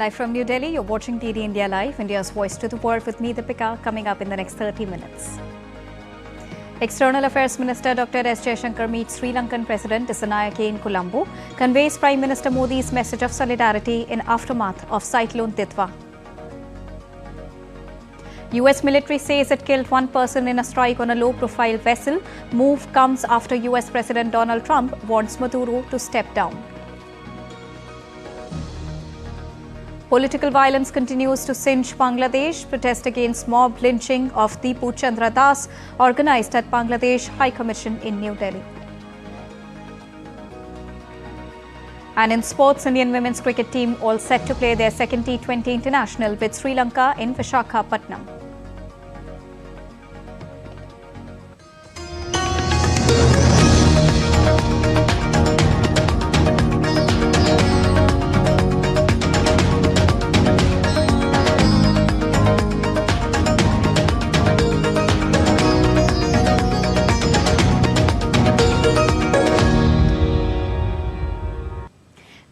Live from New Delhi, you're watching DD India Live, India's voice to the world with me, Deepika, coming up in the next 30 minutes. External Affairs Minister Dr. S. Jaishankar meets Sri Lankan President Dissanayake in Colombo, conveys Prime Minister Modi's message of solidarity in aftermath of Cyclone Titwa. US military says it killed one person in a strike on a low-profile vessel. Move comes after US President Donald Trump wants Maduro to step down. Political violence continues to singe Bangladesh. Protest against mob lynching of Deepu Chandra Das, organised at Bangladesh High Commission in New Delhi. And in sports, Indian women's cricket team all set to play their second T20 international with Sri Lanka in Visakhapatnam.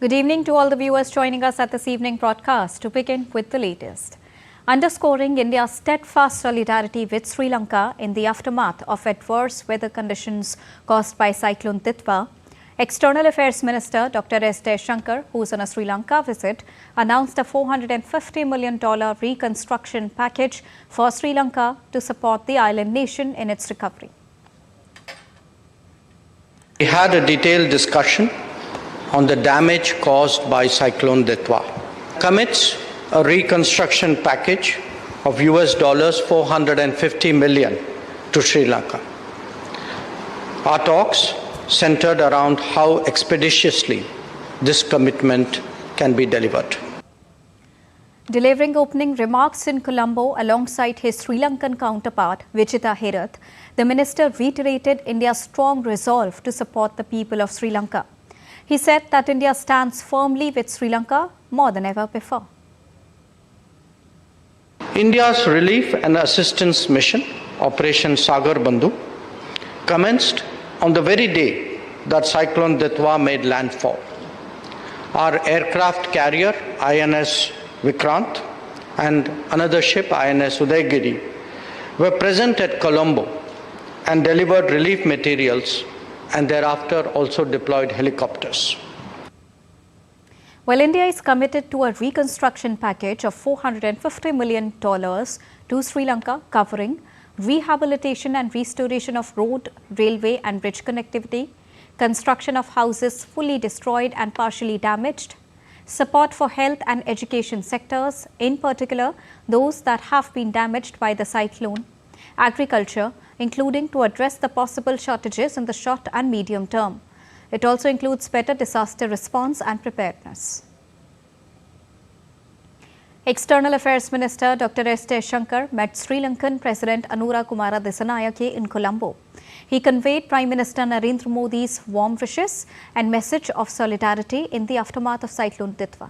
Good evening to all the viewers joining us at this evening broadcast. To begin with the latest. Underscoring India's steadfast solidarity with Sri Lanka in the aftermath of adverse weather conditions caused by Cyclone Titwa, External Affairs Minister Dr. S. Jaishankar, who is on a Sri Lanka visit, announced a $450 million reconstruction package for Sri Lanka to support the island nation in its recovery. We had a detailed discussion on the damage caused by Cyclone Titwa. Commits a reconstruction package of US $450 million to Sri Lanka. Our talks centered around how expeditiously this commitment can be delivered. Delivering opening remarks in Colombo alongside his Sri Lankan counterpart, Vijita Herath, the minister reiterated India's strong resolve to support the people of Sri Lanka. He said that India stands firmly with Sri Lanka more than ever before. India's relief and assistance mission, Operation Sagar Bandhu, commenced on the very day that Cyclone Titwa made landfall. Our aircraft carrier, INS Vikrant, and another ship, INS Udaygiri, were present at Colombo and delivered relief materials, and thereafter also deployed helicopters. Well, India is committed to a reconstruction package of $450 million to Sri Lanka, covering rehabilitation and restoration of road, railway and bridge connectivity, construction of houses fully destroyed and partially damaged, support for health and education sectors, in particular those that have been damaged by the cyclone, agriculture, including to address the possible shortages in the short and medium term. It also includes better disaster response and preparedness. External Affairs Minister Dr. S. Jaishankar met Sri Lankan President Anura Kumara Dissanayake in Colombo. He conveyed Prime Minister Narendra Modi's warm wishes and message of solidarity in the aftermath of Cyclone Titwa.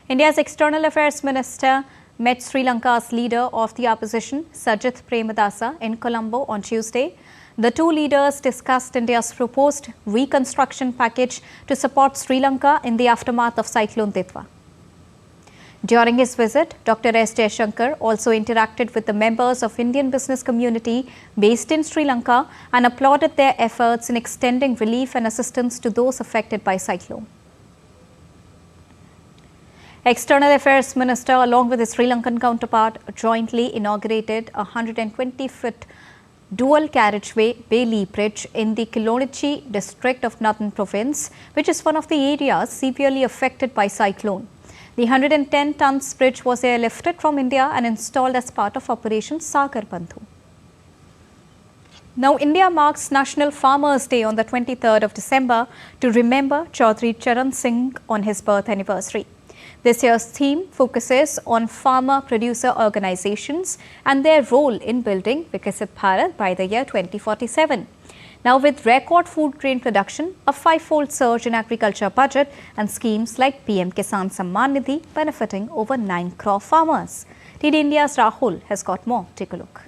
India's External Affairs Minister met Sri Lanka's leader of the opposition, Sajith Premadasa, in Colombo on Tuesday. The two leaders discussed India's proposed reconstruction package to support Sri Lanka in the aftermath of Cyclone Titwa. During his visit, Dr. S. Jaishankar also interacted with the members of Indian business community based in Sri Lanka and applauded their efforts in extending relief and assistance to those affected by cyclone. External Affairs Minister, along with his Sri Lankan counterpart, jointly inaugurated a 120-foot dual carriageway Bailey Bridge in the Kilonichi district of Northern Province, which is one of the areas severely affected by cyclone. The 110 tons bridge was airlifted from India and installed as part of Operation Sagar Bandhu. Now, India marks National Farmers' Day on the 23rd of December to remember Chaudhry Charan Singh on his birth anniversary. This year's theme focuses on farmer-producer organizations and their role in building Viksit Bharat by the year 2047. Now, with record food grain production, a five-fold surge in agriculture budget and schemes like PM Kisan Samman Nidhi benefiting over 9 crore farmers. DD India's Rahul has got more. Take a look.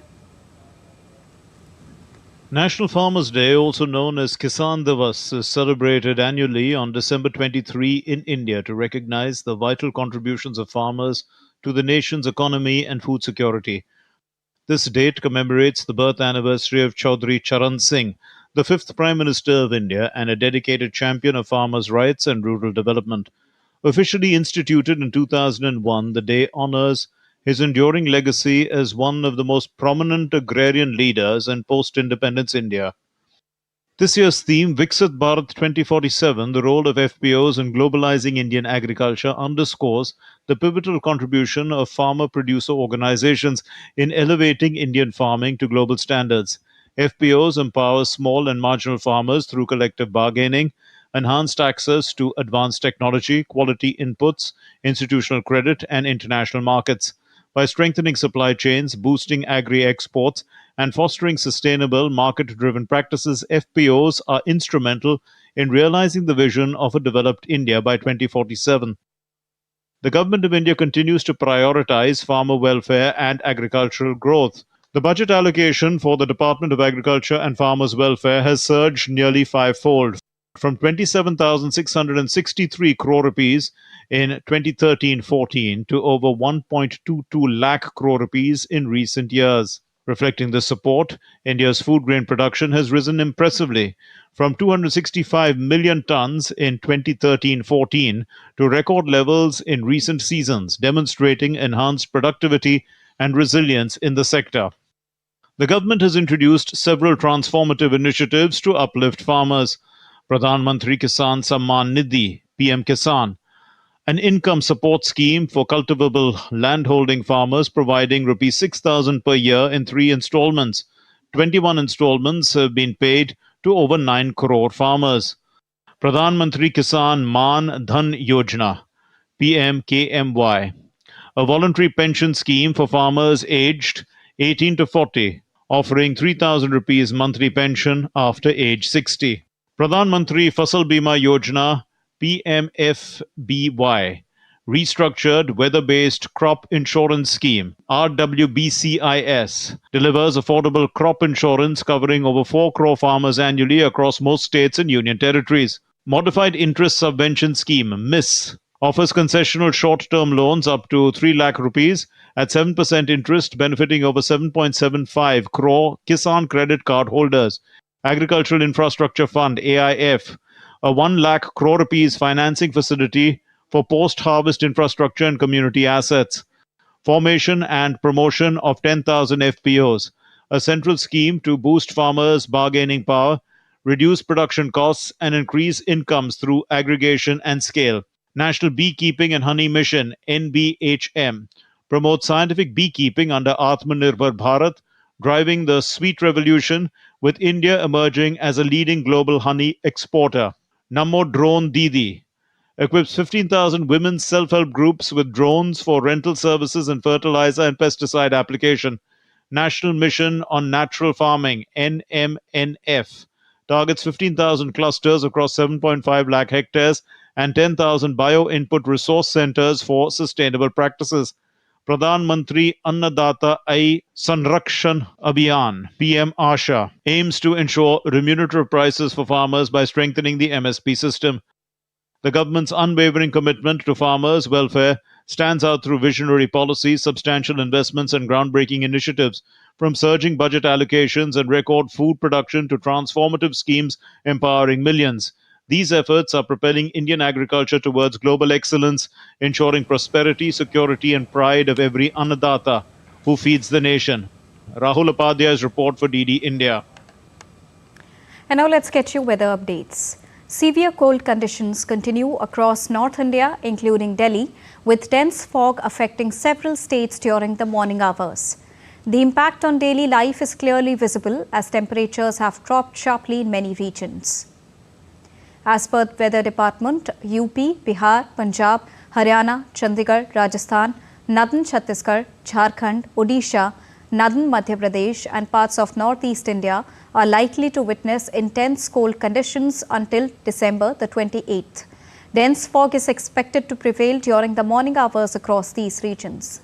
National Farmers' Day, also known as Kisan Divas, is celebrated annually on December 23 in India to recognize the vital contributions of farmers to the nation's economy and food security. This date commemorates the birth anniversary of Chaudhry Charan Singh, the fifth Prime Minister of India and a dedicated champion of farmers' rights and rural development. Officially instituted in 2001, the day honors his enduring legacy as one of the most prominent agrarian leaders in post independence India. This year's theme, Viksit Bharat 2047, the role of FPOs in globalizing Indian agriculture, underscores the pivotal contribution of farmer producer organizations in elevating Indian farming to global standards. FPOs empower small and marginal farmers through collective bargaining, enhanced access to advanced technology, quality inputs, institutional credit, and international markets. By strengthening supply chains, boosting agri exports, and fostering sustainable market driven practices, FPOs are instrumental in realizing the vision of a developed India by 2047. The Government of India continues to prioritize farmer welfare and agricultural growth. The budget allocation for the Department of Agriculture and Farmers' Welfare has surged nearly fivefold, from 27,663 crore rupees in 2013-14 to over 1.22 lakh crore rupees in recent years. Reflecting this support, India's food grain production has risen impressively from 265 million tons in 2013-14 to record levels in recent seasons, demonstrating enhanced productivity and resilience in the sector. The government has introduced several transformative initiatives to uplift farmers. Pradhan Mantri Kisan Samman Nidhi (PM Kisan), an income support scheme for cultivable landholding farmers providing rupees 6,000 per year in 3 installments. 21 installments have been paid to over 9 crore farmers. Pradhan Mantri Kisan Man Dhan Yojana (PMKMY), a voluntary pension scheme for farmers aged 18 to 40, offering 3,000 rupees monthly pension after age 60. Pradhan Mantri Fasal Bima Yojana (PMFBY), restructured weather-based crop insurance scheme (RWBCIS), delivers affordable crop insurance covering over 4 crore farmers annually across most states and union territories. Modified Interest Subvention Scheme (MIS) offers concessional short-term loans up to 3 lakh rupees at 7% interest, benefiting over 7.75 crore Kisan credit card holders. Agricultural Infrastructure Fund (AIF), a 1 lakh crore rupees financing facility for post-harvest infrastructure and community assets. Formation and promotion of 10,000 FPOs, a central scheme to boost farmers' bargaining power, reduce production costs, and increase incomes through aggregation and scale. National Beekeeping and Honey Mission (NBHM) promotes scientific beekeeping under Atmanirbhar Bharat, driving the sweet revolution, with India emerging as a leading global honey exporter. Namo Drone Didi equips 15,000 women's self-help groups with drones for rental services and fertilizer and pesticide application. National Mission on Natural Farming (NMNF) targets 15,000 clusters across 7.5 lakh hectares and 10,000 bio-input resource centers for sustainable practices. Pradhan Mantri Annadata Ai Sanrakshan Abhiyan (PM Asha) aims to ensure remunerative prices for farmers by strengthening the MSP system. The government's unwavering commitment to farmers' welfare stands out through visionary policies, substantial investments, and groundbreaking initiatives. From surging budget allocations and record food production to transformative schemes empowering millions, these efforts are propelling Indian agriculture towards global excellence, ensuring prosperity, security, and pride of every Annadata who feeds the nation. Rahul Upadhyay's report for DD India. And now let's get you weather updates. Severe cold conditions continue across North India, including Delhi, with dense fog affecting several states during the morning hours. The impact on daily life is clearly visible as temperatures have dropped sharply in many regions. As per the Weather Department, UP, Bihar, Punjab, Haryana, Chandigarh, Rajasthan, Northern Chhattisgarh, Jharkhand, Odisha, Northern Madhya Pradesh and parts of Northeast India are likely to witness intense cold conditions until December the 28th. Dense fog is expected to prevail during the morning hours across these regions.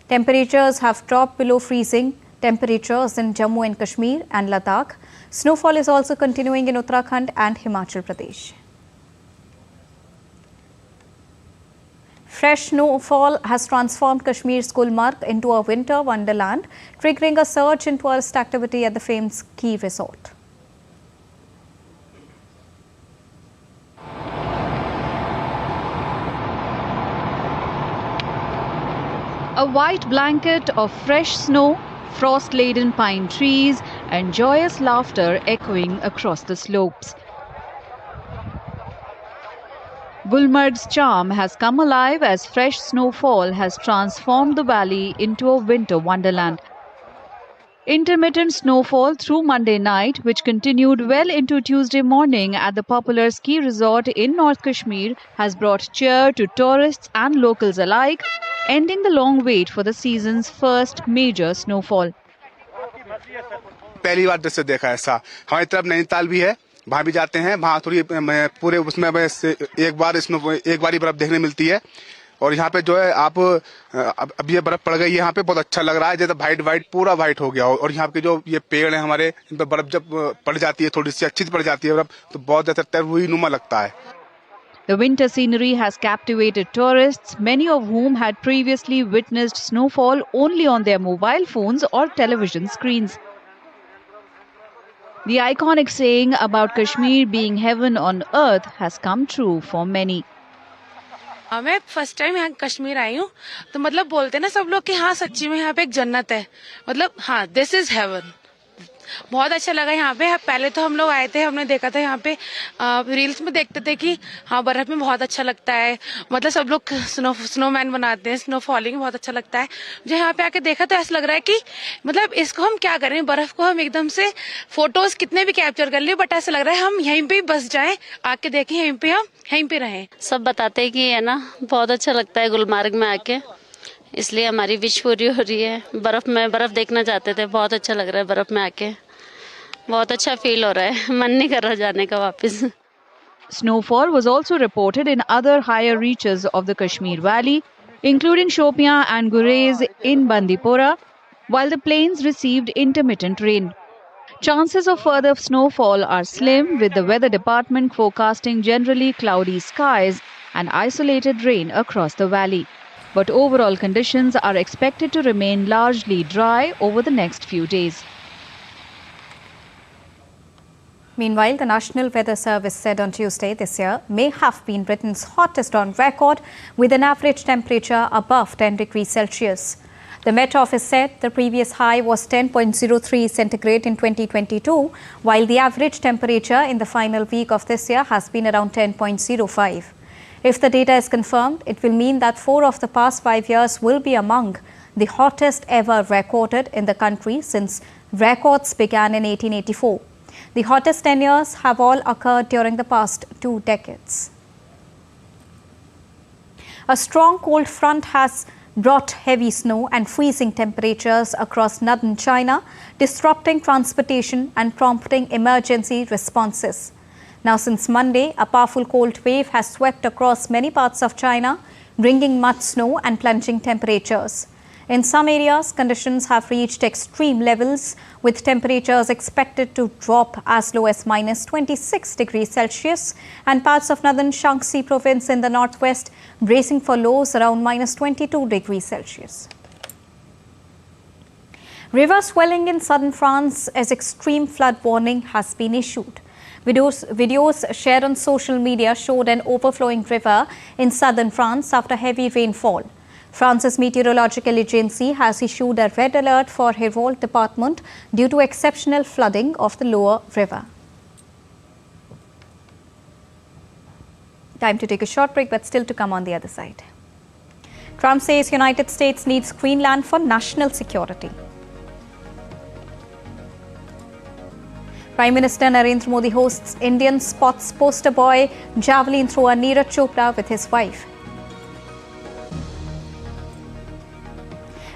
Temperatures have dropped below freezing temperatures in Jammu and Kashmir and Ladakh. Snowfall is also continuing in Uttarakhand and Himachal Pradesh. Fresh snowfall has transformed Kashmir's Gulmarg into a winter wonderland, triggering a surge in tourist activity at the famed ski resort. A white blanket of fresh snow, frost-laden pine trees, and joyous laughter echoing across the slopes. Gulmarg's charm has come alive as fresh snowfall has transformed the valley into a winter wonderland. Intermittent snowfall through Monday night, which continued well into Tuesday morning at the popular ski resort in North Kashmir, has brought cheer to tourists and locals alike, ending the long wait for the season's first major snowfall. पहली बार दृश्य देखा ऐसा। हमारी तरफ नैनीताल भी है, वहाँ भी जाते हैं, वहाँ थोड़ी पूरे उसमें एक बार ही बर्फ देखने मिलती है। और यहाँ पे जो है आप अब ये बर्फ पड़ गई है, यहाँ पे बहुत अच्छा लग रहा है, जैसे वाइट पूरा वाइट हो गया हो। और यहाँ के जो ये पेड़ हैं हमारे, इन पर बर्फ जब पड़ जाती है, थोड़ी सी अच्छी पड़ जाती है बर्फ, तो बहुत ज्यादा तरूईनुमा लगता है। The winter scenery has captivated tourists, many of whom had previously witnessed snowfall only on their mobile phones or television screens. The iconic saying about Kashmir being heaven on earth has come true for many. मैं first time यहाँ कश्मीर आई हूँ, तो मतलब बोलते ना सब लोग कि हाँ सच्ची में यहाँ पे एक जन्नत है, मतलब हाँ दिस इज हेवन। बहुत अच्छा लगा यहाँ पे। पहले तो हम लोग आए थे, हमने देखा था यहाँ पे रील्स में देखते थे कि हाँ बर्फ में बहुत अच्छा लगता है, मतलब सब लोग स्नोमैन बनाते हैं, स्नो फॉलिंग बहुत अच्छा लगता है। जो यहाँ पे आके देखा तो ऐसा लग रहा है कि मतलब इसको हम क्या करें, बर्फ को हम एकदम से फोटोज कितने भी कैप्चर कर लिए, बट ऐसा लग रहा है हम यहीं पे ही बस जाएं, आके देखें, यहीं पे हम यहीं पे रहें। सब बताते हैं कि है ना बहुत अच्छा लगता है गुलमार्ग में आके, इसलिए हमारी विश पूरी हो रही है। बर्फ देखना चाहते थे, बहुत अच्छा लग रहा है बर्फ में आके, बहुत अच्छा फील हो रहा है, मन नहीं कर रहा जाने का वापस। Snowfall was also reported in other higher reaches of the Kashmir Valley, including Shopian and Gurez in Bandipora, while the plains received intermittent rain. Chances of further snowfall are slim, with the weather department forecasting generally cloudy skies and isolated rain across the valley. But overall conditions are expected to remain largely dry over the next few days. Meanwhile, the National Weather Service said on Tuesday this year may have been Britain's hottest on record, with an average temperature above 10 degrees Celsius. The Met Office said the previous high was 10.03 centigrade in 2022, while the average temperature in the final week of this year has been around 10.05. If the data is confirmed, it will mean that 4 of the past 5 years will be among the hottest ever recorded in the country since records began in 1884. The hottest 10 years have all occurred during the past 2 decades. A strong cold front has brought heavy snow and freezing temperatures across northern China, disrupting transportation and prompting emergency responses. Now, since Monday, a powerful cold wave has swept across many parts of China, bringing much snow and plunging temperatures. In some areas, conditions have reached extreme levels, with temperatures expected to drop as low as minus 26 degrees Celsius, and parts of northern Shaanxi province in the northwest bracing for lows around minus 22 degrees Celsius. River swelling in southern France as extreme flood warning has been issued. Videos shared on social media showed an overflowing river in southern France after heavy rainfall. France's meteorological agency has issued a red alert for Hérault department due to exceptional flooding of the lower river. Time to take a short break, but still to come on the other side. Trump says United States needs Greenland for national security. Prime Minister Narendra Modi hosts Indian sports poster boy javelin thrower Neeraj Chopra with his wife.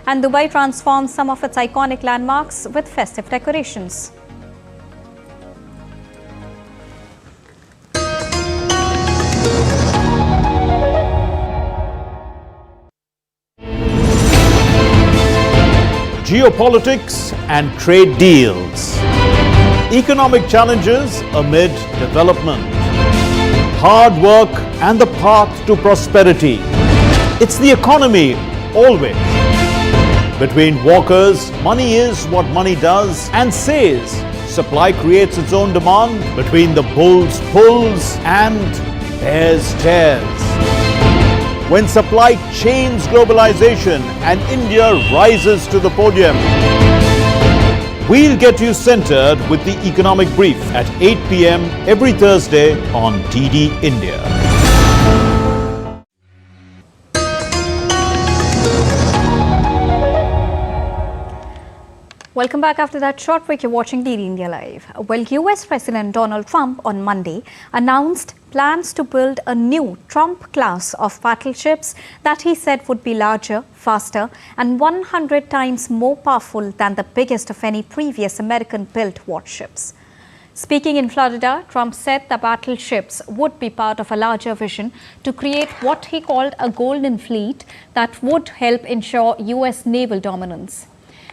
And Dubai transforms some of its iconic landmarks with festive decorations. geopolitics and trade deals. Economic challenges amid development. Hard work and the path to prosperity. It's the economy, always. Between walkers, money is what money does and says. Supply creates its own demand. Between the bulls pulls and bears tears. When supply chains globalization and India rises to the podium. We'll get you centered with the Economic Brief at 8 p.m. every Thursday on DD India. Welcome back after that short break. You're watching DD India Live. Well, US President Donald Trump on Monday announced plans to build a new Trump class of battleships that he said would be larger, faster, and 100 times more powerful than the biggest of any previous American-built warships. Speaking in Florida, Trump said the battleships would be part of a larger vision to create what he called a golden fleet that would help ensure US naval dominance.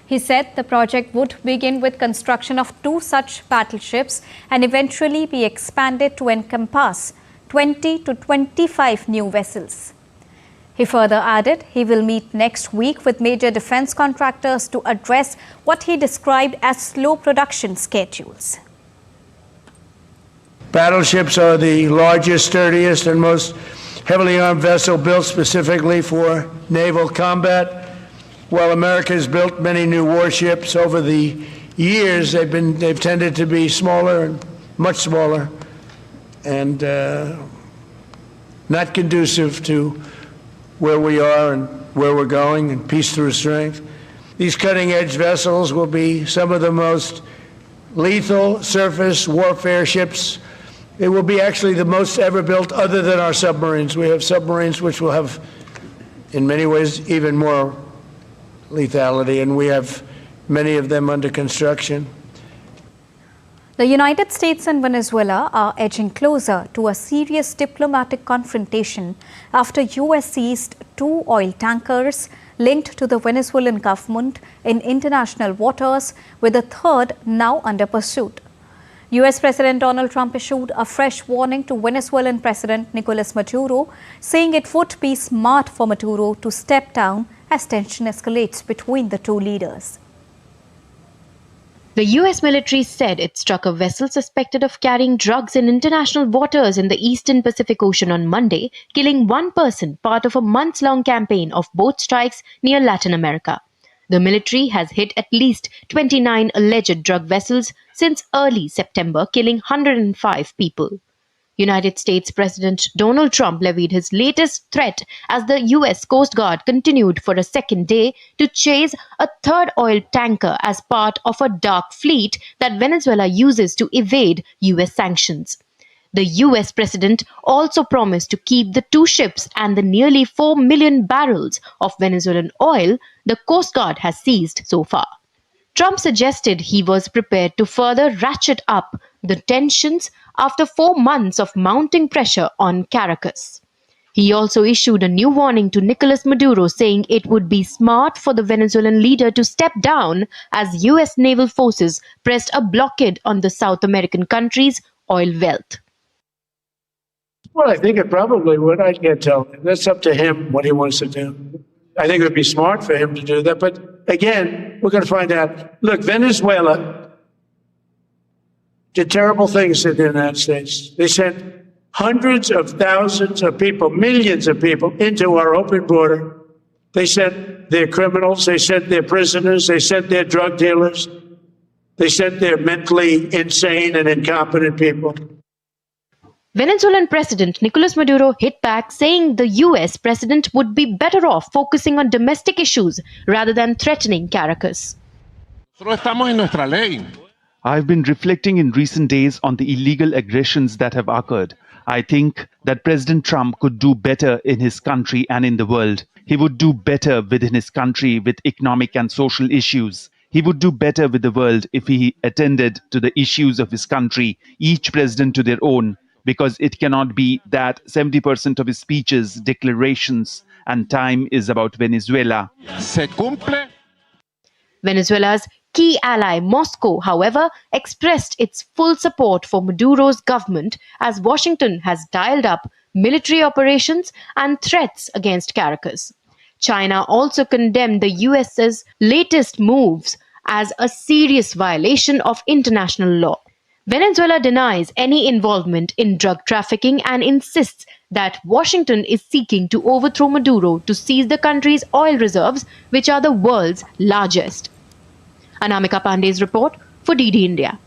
He said the project would begin with construction of 2 such battleships and eventually be expanded to encompass 20 to 25 new vessels. He further added he will meet next week with major defense contractors to address what he described as slow production schedules. Battleships are the largest, sturdiest, and most heavily armed vessel built specifically for naval combat. While America has built many new warships over the years, they've tended to be smaller and much smaller, and not conducive to where we are and where we're going, and peace through strength. These cutting-edge vessels will be some of the most lethal surface warfare ships. It will be actually the most ever built, other than our submarines. We have submarines which will have, in many ways, even more lethality, and we have many of them under construction. The United States and Venezuela are edging closer to a serious diplomatic confrontation after US seized 2 oil tankers linked to the Venezuelan government in international waters, with a third now under pursuit. US President Donald Trump issued a fresh warning to Venezuelan President Nicolas Maduro, saying it would be smart for Maduro to step down as tension escalates between the 2 leaders. The US military said it struck a vessel suspected of carrying drugs in international waters in the eastern Pacific Ocean on Monday, killing 1 person, part of a months-long campaign of boat strikes near Latin America. The military has hit at least 29 alleged drug vessels since early September, killing 105 people. United States President Donald Trump levied his latest threat as the US Coast Guard continued for a second day to chase a third oil tanker as part of a dark fleet that Venezuela uses to evade US sanctions. The US president also promised to keep the 2 ships and the nearly 4 million barrels of Venezuelan oil the Coast Guard has seized so far. Trump suggested he was prepared to further ratchet up the tensions after 4 months of mounting pressure on Caracas. He also issued a new warning to Nicolas Maduro, saying it would be smart for the Venezuelan leader to step down as US naval forces pressed a blockade on the South American country's oil wealth. Well, I think it probably would. I can't tell. That's up to him what he wants to do. I think it would be smart for him to do that. But again, we're going to find out. Look, Venezuela did terrible things to the United States. They sent hundreds of thousands of people, millions of people into our open border. They sent their criminals, they sent their prisoners, they sent their drug dealers, they sent their mentally insane and incompetent people. Venezuelan President Nicolas Maduro hit back, saying the US president would be better off focusing on domestic issues rather than threatening Caracas. I've been reflecting in recent days on the illegal aggressions that have occurred. I think that President Trump could do better in his country and in the world. He would do better within his country with economic and social issues. He would do better with the world if he attended to the issues of his country, each president to their own, because it cannot be that 70% of his speeches, declarations, and time is about Venezuela. Venezuela's key ally Moscow, however, expressed its full support for Maduro's government as Washington has dialed up military operations and threats against Caracas. China also condemned the US's latest moves as a serious violation of international law. Venezuela denies any involvement in drug trafficking and insists that Washington is seeking to overthrow Maduro to seize the country's oil reserves, which are the world's largest. Anamika Pandey's report for DD India.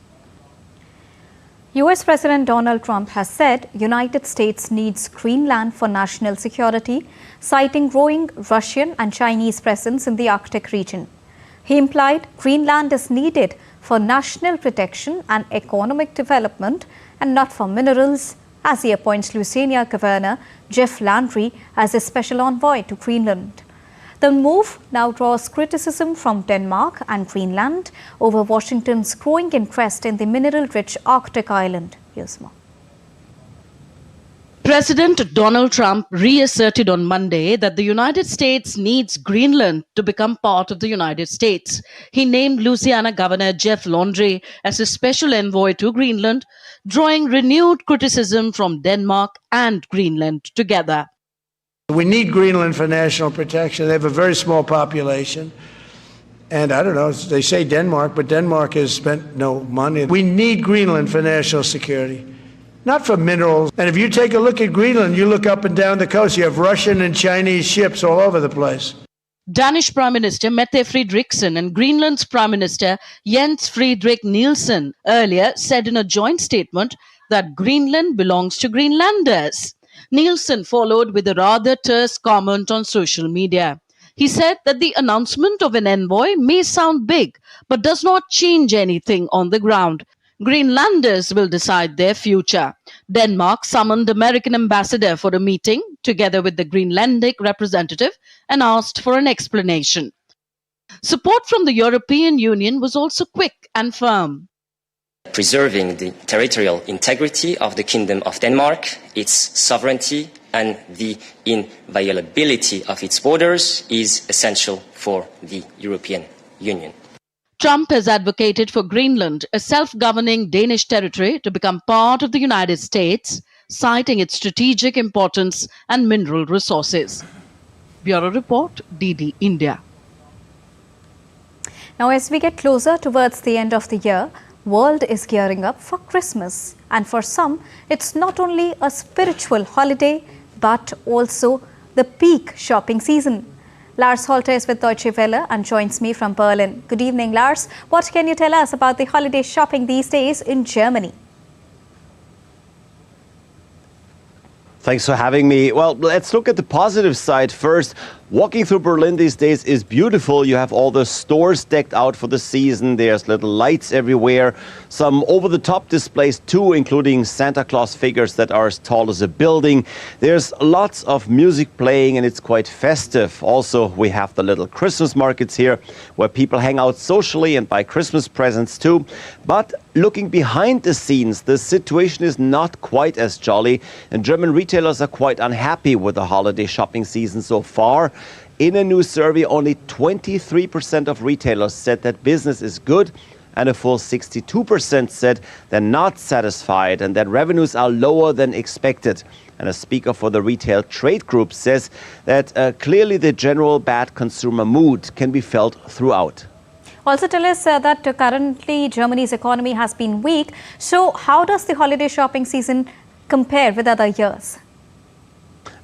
US President Donald Trump has said United States needs Greenland for national security, citing growing Russian and Chinese presence in the Arctic region. He implied Greenland is needed for national protection and economic development and not for minerals, as he appoints Louisiana Governor Jeff Landry as a special envoy to Greenland. The move now draws criticism from Denmark and Greenland over Washington's growing interest in the mineral-rich Arctic island. Here's more. President Donald Trump reasserted on Monday that the United States needs Greenland to become part of the United States. He named Louisiana Governor Jeff Landry as a special envoy to Greenland, drawing renewed criticism from Denmark and Greenland together. We need Greenland for national protection. They have a very small population. And I don't know, they say Denmark, but Denmark has spent no money. We need Greenland for national security. Not for minerals. And if you take a look at Greenland, you look up and down the coast, you have Russian and Chinese ships all over the place. Danish Prime Minister Mette Frederiksen and Greenland's Prime Minister Jens Frederik Nielsen earlier said in a joint statement that Greenland belongs to Greenlanders. Nielsen followed with a rather terse comment on social media. He said that the announcement of an envoy may sound big, but does not change anything on the ground. Greenlanders will decide their future. Denmark summoned American ambassador for a meeting together with the Greenlandic representative and asked for an explanation. Support from the European Union was also quick and firm. Preserving the territorial integrity of the Kingdom of Denmark, its sovereignty and the inviolability of its borders is essential for the European Union. Trump has advocated for Greenland, a self-governing Danish territory, to become part of the United States, citing its strategic importance and mineral resources. Bureau Report, DD India. Now, as we get closer towards the end of the year, world is gearing up for Christmas. And for some, it's not only a spiritual holiday, but also the peak shopping season. Lars Holter is with Deutsche Welle and joins me from Berlin. Good evening, Lars. What can you tell us about the holiday shopping these days in Germany? Thanks for having me. Well, let's look at the positive side first. Walking through Berlin these days is beautiful. You have all the stores decked out for the season. There's little lights everywhere. Some over-the-top displays too, including Santa Claus figures that are as tall as a building. There's lots of music playing and it's quite festive. Also, we have the little Christmas markets here where people hang out socially and buy Christmas presents too. But looking behind the scenes, the situation is not quite as jolly, and German retailers are quite unhappy with the holiday shopping season so far. In a new survey, only 23% of retailers said that business is good, and a full 62% said they're not satisfied and that revenues are lower than expected. And a speaker for the retail trade group says that clearly the general bad consumer mood can be felt throughout. Also tell us that currently Germany's economy has been weak. So how does the holiday shopping season compare with other years?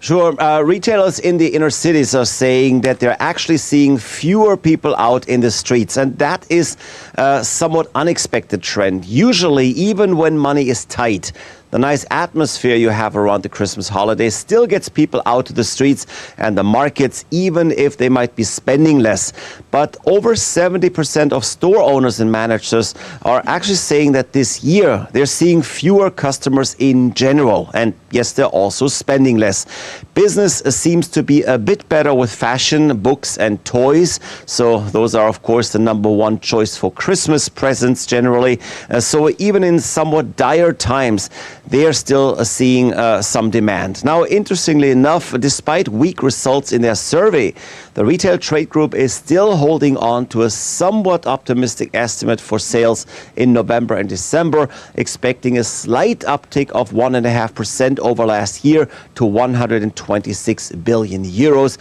Sure. Retailers in the inner cities are saying that they're actually seeing fewer people out in the streets. And that is a somewhat unexpected trend. Usually, even when money is tight, the nice atmosphere you have around the Christmas holidays still gets people out to the streets and the markets, even if they might be spending less. But over 70% of store owners and managers are actually saying that this year they're seeing fewer customers in general. And yes, they're also spending less. Business seems to be a bit better with fashion, books and toys. So those are, of course, the #1 choice for Christmas presents generally. So even in somewhat dire times, they are still seeing some demand. Now, interestingly enough, despite weak results in their survey, the retail trade group is still holding on to a somewhat optimistic estimate for sales in November and December, expecting a slight uptick of 1.5% over last year to 126 billion euros.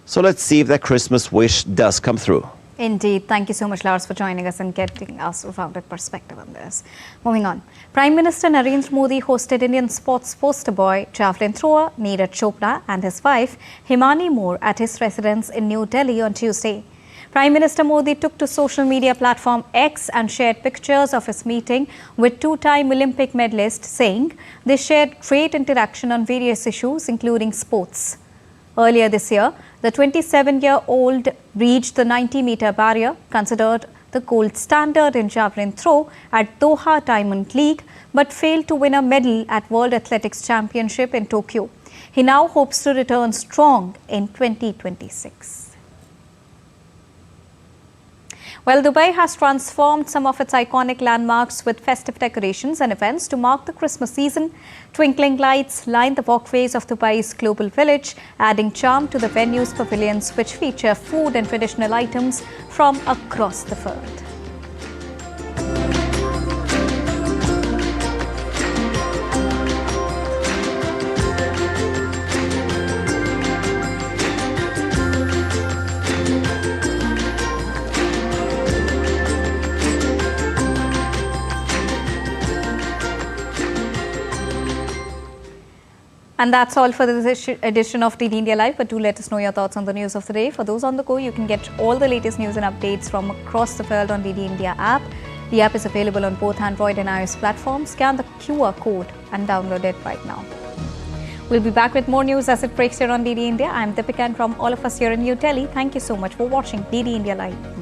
So let's see if that Christmas wish does come through. Indeed. Thank you so much, Lars, for joining us and getting us a rounded perspective on this. Moving on. Prime Minister Narendra Modi hosted Indian sports poster boy, javelin thrower Neeraj Chopra and his wife Himani Moore at his residence in New Delhi on Tuesday. Prime Minister Modi took to social media platform X and shared pictures of his meeting with two-time Olympic medalist, saying they shared great interaction on various issues, including sports. Earlier this year, the 27-year-old reached the 90-meter barrier, considered the gold standard in javelin throw at Doha Diamond League, but failed to win a medal at World Athletics Championship in Tokyo. He now hopes to return strong in 2026. Well, Dubai has transformed some of its iconic landmarks with festive decorations and events to mark the Christmas season. Twinkling lights line the walkways of Dubai's global village, adding charm to the venue's pavilions, which feature food and traditional items from across the world. And that's all for this edition of DD India Live. But do let us know your thoughts on the news of the day. For those on the go, you can get all the latest news and updates from across the world on DD India app. The app is available on both Android and iOS platforms. Scan the QR code and download it right now. We'll be back with more news as it breaks here on DD India. I'm Deepika, and from all of us here in New Delhi, thank you so much for watching DD India Live.